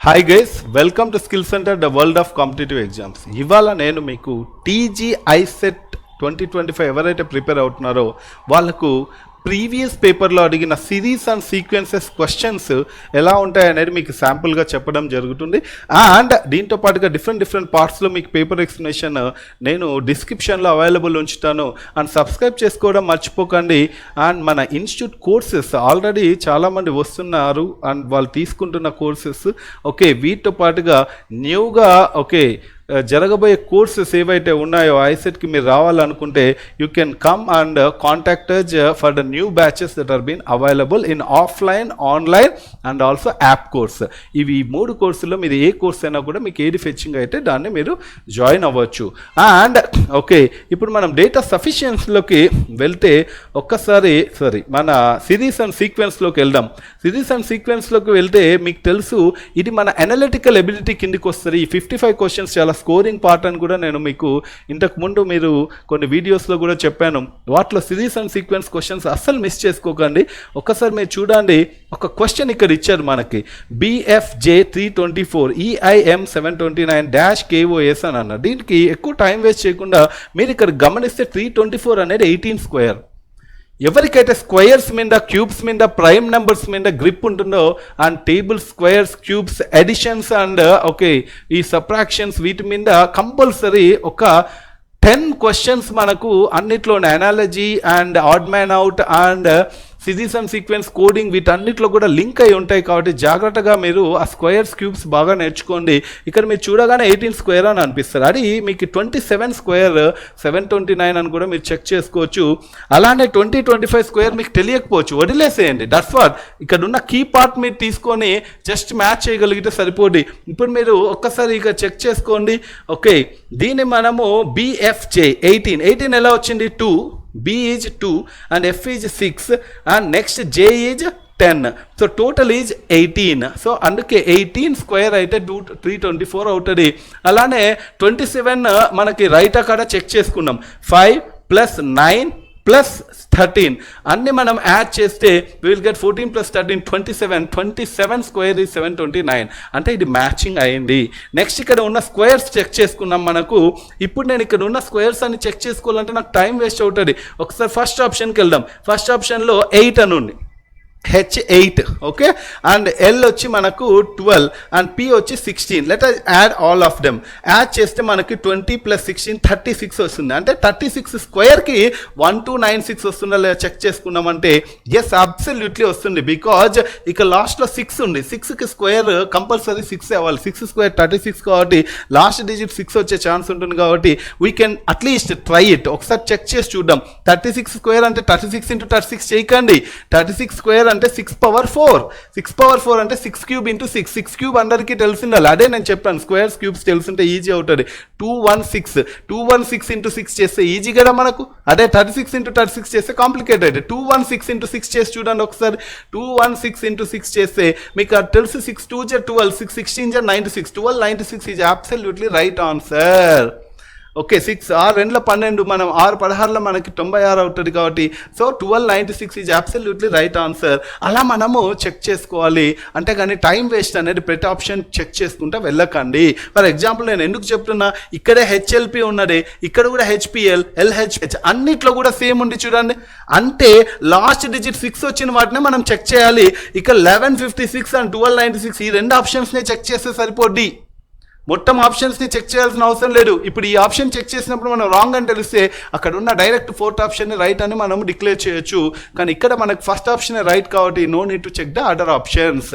Hi guys, welcome to skill centre the world of competitive exams. ఇవాళ నేను మీకు TG ICET 2025 ఎవరైతే prepare అవుతున్నారో వాళ్ళకు ప్రీవియస్ పేపర్లో అడిగిన సిరీస్ అండ్ సీక్వెన్సెస్ క్వశ్చన్స్ ఎలా ఉంటాయనేది మీకు శాంపుల్గా చెప్పడం జరుగుతుంది. అండ్ దీంతో పాటుగా డిఫరెంట్ పార్ట్స్లో మీకు పేపర్ ఎక్స్ప్లెనేషన్ నేను డిస్క్రిప్షన్లో అవైలబుల్ ఉంచుతాను. అండ్ సబ్స్క్రైబ్ చేసుకోవడం మర్చిపోకండి. అండ్ మన ఇన్స్టిట్యూట్ కోర్సెస్ ఆల్రెడీ చాలామంది వస్తున్నారు అండ్ వాళ్ళు తీసుకుంటున్న కోర్సెస్ వీటితో పాటుగా న్యూగా జరగబోయే కోర్సెస్ ఏవైతే ఉన్నాయో ఐసెట్కి మీరు రావాలనుకుంటే you can come and contact us for the new batches that are been available in offline, online and also app course. ఇవి 3 కోర్సుల్లో మీరు ఏ కోర్స్ అయినా కూడా మీకు ఏది ఫెచ్చింగ్ అయితే దాన్ని మీరు జాయిన్ అవ్వచ్చు. అండ్ ఇప్పుడు మనం డేటా సఫిషియన్సీలోకి వెళ్తే మన సిరీస్ అండ్ సీక్వెన్స్లోకి వెళ్దాం. సిరీస్ అండ్ సీక్వెన్స్లోకి వెళ్తే మీకు తెలుసు ఇది మన అనలిటికల్ ఎబిలిటీ కిందికి వస్తుంది. ఈ 55 క్వశ్చన్స్ చాలా స్కోరింగ్ పార్ట్ అని కూడా నేను మీకు ఇంతకు ముందు మీరు కొన్ని వీడియోస్లో కూడా చెప్పాను. వాటిలో సిరీస్ అండ్ సీక్వెన్స్ క్వశ్చన్స్ అస్సలు మిస్ చేసుకోకండి. ఒక్కసారి మీరు చూడండి, ఒక క్వశ్చన్ ఇక్కడ ఇచ్చారు మనకి, BFJ 324 EIM 729 KOS అని అన్నారు. దీనికి ఎక్కువ టైం వేస్ట్ చేయకుండా మీరు ఇక్కడ గమనిస్తే 324 అనేది 18 స్క్వేర్. ఎవరికైతే స్క్వేర్స్ మీద, క్యూబ్స్ మీద, ప్రైమ్ నెంబర్స్ మీద గ్రిప్ ఉంటుందో and table, squares, cubes, additions and ఈ సబ్ట్రాక్షన్స్ వీటి మీద కంపల్సరీ ఒక 10 క్వశ్చన్స్ మనకు అన్నిట్లో analogy and odd man out and series and sequence coding వీటన్నిటిలో కూడా లింక్ అయి ఉంటాయి. కాబట్టి జాగ్రత్తగా మీరు ఆ స్క్వేర్స్, క్యూబ్స్ బాగా నేర్చుకోండి. ఇక్కడ మీరు చూడగానే 18 స్క్వేర్ అని అనిపిస్తారు, అది మీకు 27 స్క్వేర్ 729 అని కూడా మీరు చెక్ చేసుకోవచ్చు. అలానే 2025 స్క్వేర్ మీకు తెలియకపోవచ్చు, వదిలేసేయండి. దట్స్ వాట్ ఇక్కడ ఉన్న కీ పార్ట్ మీరు తీసుకొని జస్ట్ మ్యాచ్ చేయగలిగితే సరిపోద్ది. ఇప్పుడు మీరు ఒక్కసారి ఇక చెక్ చేసుకోండి. దీన్ని మనము BFJ 18 ఎలా వచ్చింది? 2, B is 2 and F is 6 and next J is 10. So total is 18. So అందుకే 18 స్క్వేర్ అయితే 324 అవుతుంది. అలానే 27 మనకి రైట్ అక్కడ చెక్ చేసుకున్నాం. 5 + 9 + 13 అన్ని మనం యాడ్ చేస్తే we will get 14 + 13 27 square is 729. అంటే ఇది మ్యాచింగ్ అయింది. నెక్స్ట్ ఇక్కడ ఉన్న స్క్వేర్స్ చెక్ చేసుకున్నాం మనకు. ఇప్పుడు నేను ఇక్కడ ఉన్న స్క్వేర్స్ అని చెక్ చేసుకోవాలంటే నాకు టైం వేస్ట్ అవుతుంది. ఒకసారి ఫస్ట్ ఆప్షన్కి వెళ్దాం. ఫస్ట్ ఆప్షన్లో 8 అని ఉంది, H8 అండ్ L వచ్చి మనకు 12 అండ్ P వచ్చి 16. Let us add all of them. Add చేస్తే మనకి 20 + 16 36 వస్తుంది. అంటే 36 స్క్వేర్కి 1296 వస్తుందా లేదా చెక్ చేసుకున్నామంటే ఎస్, అబ్సల్యూట్లీ వస్తుంది. బికాజ్ ఇక లాస్ట్లో 6 ఉంది. 6కి స్క్వేర్ కంపల్సరీ 6 అవ్వాలి. 6 స్క్వేర్ 36 కాబట్టి లాస్ట్ డిజిట్ 6 వచ్చే ఛాన్స్ ఉంటుంది. కాబట్టి we can at least try it. ఒకసారి చెక్ చేసి చూద్దాం. 36 స్క్వేర్ అంటే 36 × 36 చేయకండి. 36 స్క్వేర్ అంటే 6 పవర్ 4. 6 పవర్ 4 అంటే 6 క్యూబ్ × 6. 6 క్యూబ్ అందరికీ తెలిసిండాలి. అదే నేను చెప్పాను, స్క్వేర్స్, క్యూబ్స్ తెలుసుంటే ఈజీ అవుతుంది. 216 × 6 చేస్తే ఈజీ కదా మనకు. అదే 36 × 36 చేస్తే కాంప్లికేటెడ్. 216 × 6 చేసి చూడండి ఒకసారి. 216 × 6 చేస్తే మీకు అది తెలుసు. 6 2 = 12, 6 16 = 96. 1296 ఈజ్ అబ్సల్యూట్లీ రైట్ ఆన్సర్. 6 6 2 12 మనం 6 16లో మనకి 96 అవుతుంది. కాబట్టి so 1296 is absolutely right answer. అలా మనము చెక్ చేసుకోవాలి. అంతేగాని టైం వేస్ట్ అనేది ప్రతి ఆప్షన్ చెక్ చేసుకుంటా వెళ్ళకండి. ఫర్ ఎగ్జాంపుల్ నేను ఎందుకు చెప్తున్నా, ఇక్కడే HLP ఉన్నది, ఇక్కడ కూడా HPL, LHH అన్నిట్లో కూడా సేమ్ ఉంది చూడండి. అంటే లాస్ట్ డిజిట్ 6 వచ్చిన వాటినే మనం చెక్ చేయాలి. ఇక 1156 అండ్ 1296 ఈ 2 ఆప్షన్స్నే చెక్ చేస్తే సరిపోద్ది. మొత్తం ఆప్షన్స్ని చెక్ చేయాల్సిన అవసరం లేదు. ఇప్పుడు ఈ ఆప్షన్ చెక్ చేసినప్పుడు మనం రాంగ్ అని తెలిస్తే అక్కడ ఉన్న డైరెక్ట్ 4th ఆప్షన్ని రైట్ అని మనం డిక్లేర్ చేయొచ్చు. కానీ ఇక్కడ మనకు ఫస్ట్ ఆప్షన్ రైట్ కాబట్టి no need to check the other options.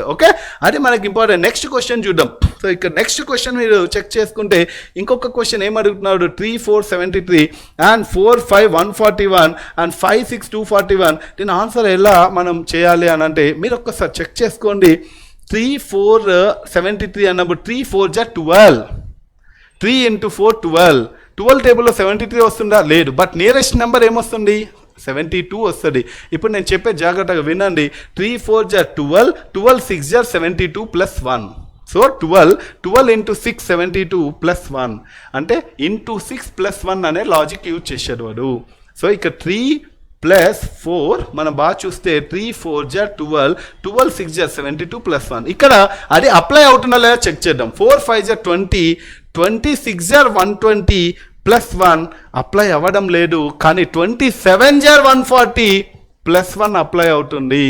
అది మనకి ఇంపార్టెంట్. నెక్స్ట్ క్వశ్చన్ చూద్దాం. సో ఇక్కడ నెక్స్ట్ క్వశ్చన్ మీరు చెక్ చేసుకుంటే ఇంకొక క్వశ్చన్ ఏం అడుగుతున్నాడు, 3 4 73 అండ్ 4 5 141 అండ్ 5 6 241. దీని ఆన్సర్ ఎలా మనం చేయాలి అని అంటే మీరు ఒక్కసారి చెక్ చేసుకోండి. 3 4 73 అన్నప్పుడు 3 4 = 12. 3 × 4 12. 12 టేబుల్లో 73 వస్తుందా? లేదు. బట్ నియరెస్ట్ నెంబర్ ఏమొస్తుంది? 72 వస్తుంది. ఇప్పుడు నేను చెప్పే జాగ్రత్తగా వినండి. 3 4 = 12, 12 6 = 72 + 1. సో 12 × 6 72 + 1 అంటే × 6 + 1 అనే లాజిక్ యూజ్ చేశాడు వాడు. సో ఇక 3 ప్లస్ 4 మనం బాగా చూస్తే 3 4 జా 12 12 6 జా 72 ప్లస్ 1 ఇక్కడ అది అప్లై అవుతుందా లేదా చెక్ చేద్దాం 4 5 జా 20 26 జా 120 ప్లస్ 1 అప్లై అవ్వడం లేదు కానీ 27 జా 140 ప్లస్ 1 అప్లై అవుతుంది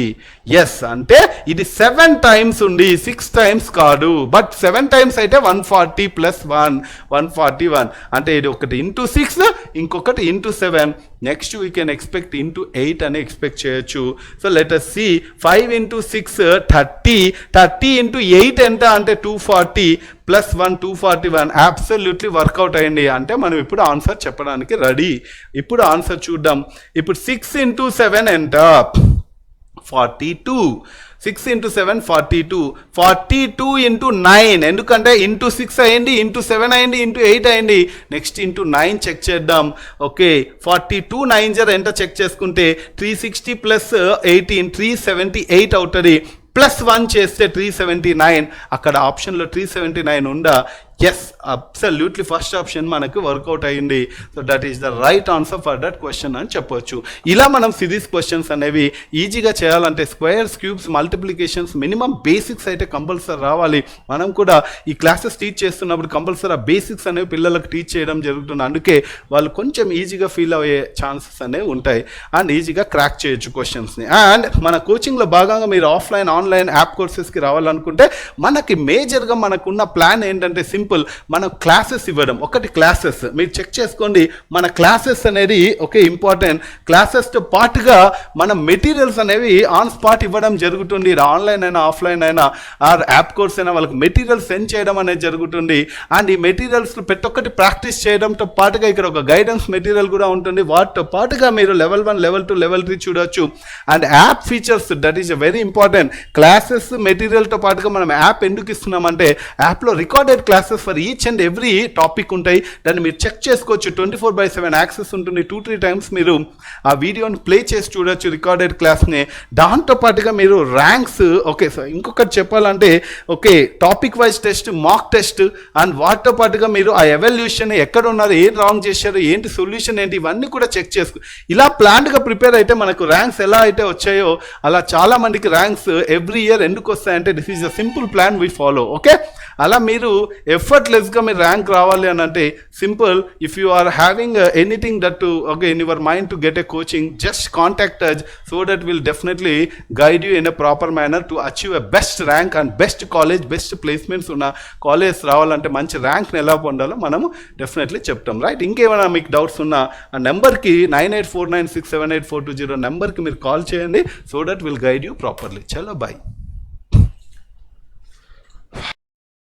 ఎస్ అంటే ఇది 7 టైమ్స్ ఉంది 6 టైమ్స్ కాదు బట్ 7 టైమ్స్ అయితే 140 ప్లస్ 1 141 అంటే ఇది ఒకటి ఇంటూ 6 ఇంకొకటి into 7 next we can expect into 8 అని ఎక్స్పెక్ట్ చేయొచ్చు so let us see 5 into 6 30 into 8 ఎంత అంటే 240 ప్లస్ 1 241 అబ్సల్యూట్లీ వర్కౌట్ అయ్యింది అంటే మనం ఇప్పుడు ఆన్సర్ చెప్పడానికి రెడీ ఇప్పుడు ఆన్సర్ చూద్దాం ఇప్పుడు 6 ఇంటూ 7 ఎంత 42 6 ఇంటూ 7 42 42 ఇంటూ 9 ఎందుకంటే ఇంటూ 6 అయింది ఇంటూ 7 అయింది ఇంటూ 8 అయింది నెక్స్ట్ ఇంటూ 9 చెక్ చేద్దాం ఓకే 42 9 జర్ ఎంత చెక్ చేసుకుంటే 360 ప్లస్ 18 378 అవుతుంది ప్లస్ 1 చేస్తే 379 అక్కడ ఆప్షన్లో 379 ఉందా ఎస్ అబ్సల్యూట్లీ ఫస్ట్ ఆప్షన్ మనకు వర్కౌట్ అయ్యింది so that is the right answer for that question అని చెప్పొచ్చు ఇలా మనం సిరీస్ క్వశ్చన్స్ అనేవి ఈజీగా చేయాలంటే squares cubes multiplications minimum basics అయితే కంపల్సరీ రావాలి మనం కూడా ఈ క్లాసెస్ టీచ్ చేస్తున్నప్పుడు కంపల్సరీ ఆ బేసిక్స్ అనేవి పిల్లలకు టీచ్ చేయడం జరుగుతుంది అందుకే వాళ్ళు కొంచెం ఈజీగా ఫీల్ అయ్యే ఛాన్సెస్ అనేవి ఉంటాయి అండ్ ఈజీగా క్రాక్ చేయొచ్చు క్వశ్చన్స్ని అండ్ మన కోచింగ్లో భాగంగా మీరు ఆఫ్లైన్ ఆన్లైన్ యాప్ కోర్సెస్కి రావాలనుకుంటే మనకి మేజర్గా మనకున్న ప్లాన్ ఏంటంటే సింపుల్ మనం క్లాసెస్ ఇవ్వడం ఒకటి క్లాసెస్ మీరు చెక్ చేసుకోండి మన క్లాసెస్ అనేది ఓకే ఇంపార్టెంట్ క్లాసెస్తో పాటుగా మన మెటీరియల్స్ అనేవి ఆన్ స్పాట్ ఇవ్వడం జరుగుతుంది ఆన్లైన్ అయినా ఆఫ్లైన్ అయినా ఆర్ యాప్ కోర్స్ అయినా వాళ్ళకి మెటీరియల్స్ సెండ్ చేయడం అనేది జరుగుతుంది అండ్ ఈ మెటీరియల్స్ ప్రతి ఒక్కటి ప్రాక్టీస్ చేయడంతో పాటుగా ఇక్కడ ఒక గైడెన్స్ మెటీరియల్ కూడా ఉంటుంది వాటితో పాటుగా మీరు లెవెల్ 1 లెవెల్ 2 లెవెల్ 3 చూడొచ్చు and app features that is very important classes మెటీరియల్తో పాటుగా మనం యాప్ ఎందుకు ఇస్తున్నామంటే యాప్లో recorded classes for each and every topic ఉంటాయి దాన్ని మీరు చెక్ చేసుకోవచ్చు 24/7 యాక్సెస్ ఉంటుంది 2-3 టైమ్స్ మీరు ఆ వీడియోని ప్లే చేసి చూడొచ్చు రికార్డెడ్ క్లాస్ని దాంతో పాటుగా మీరు ర్యాంక్స్ ఓకే సార్ ఇంకొకటి చెప్పాలంటే okay topic wise test mock test and వాటితో పాటుగా మీరు ఆ ఎవల్యూషన్ ఎక్కడ ఉన్నారు ఏం రాంగ్ చేశారు ఏంటి సొల్యూషన్ ఏంటి ఇవన్నీ కూడా చెక్ చేసుకో ఇలా ప్లాన్డ్గా ప్రిపేర్ అయితే మనకు ర్యాంక్స్ ఎలా అయితే వచ్చాయో అలా చాలా మందికి ర్యాంక్స్ ఎవ్రీ ఇయర్ ఎందుకు వస్తాయంటే this is a simple plan we follow okay అలా మీరు ఎఫర్ట్లెస్గా మీరు ర్యాంక్ రావాలి అని అంటే simple if you are having anything that to okay in your mind to get a coaching just contact us so that will definitely guide you in a proper manner to achieve a best rank and best college best placements ఉన్న college రావాలంటే మంచి ర్యాంక్ని ఎలా పొందాలో మనము definitely చెప్తాం right ఇంకేమైనా మీకు doubts ఉన్నా ఆ నెంబర్కి 9849678420 నెంబర్కి మీరు కాల్ చేయండి so that will guide you properly చలో బాయ్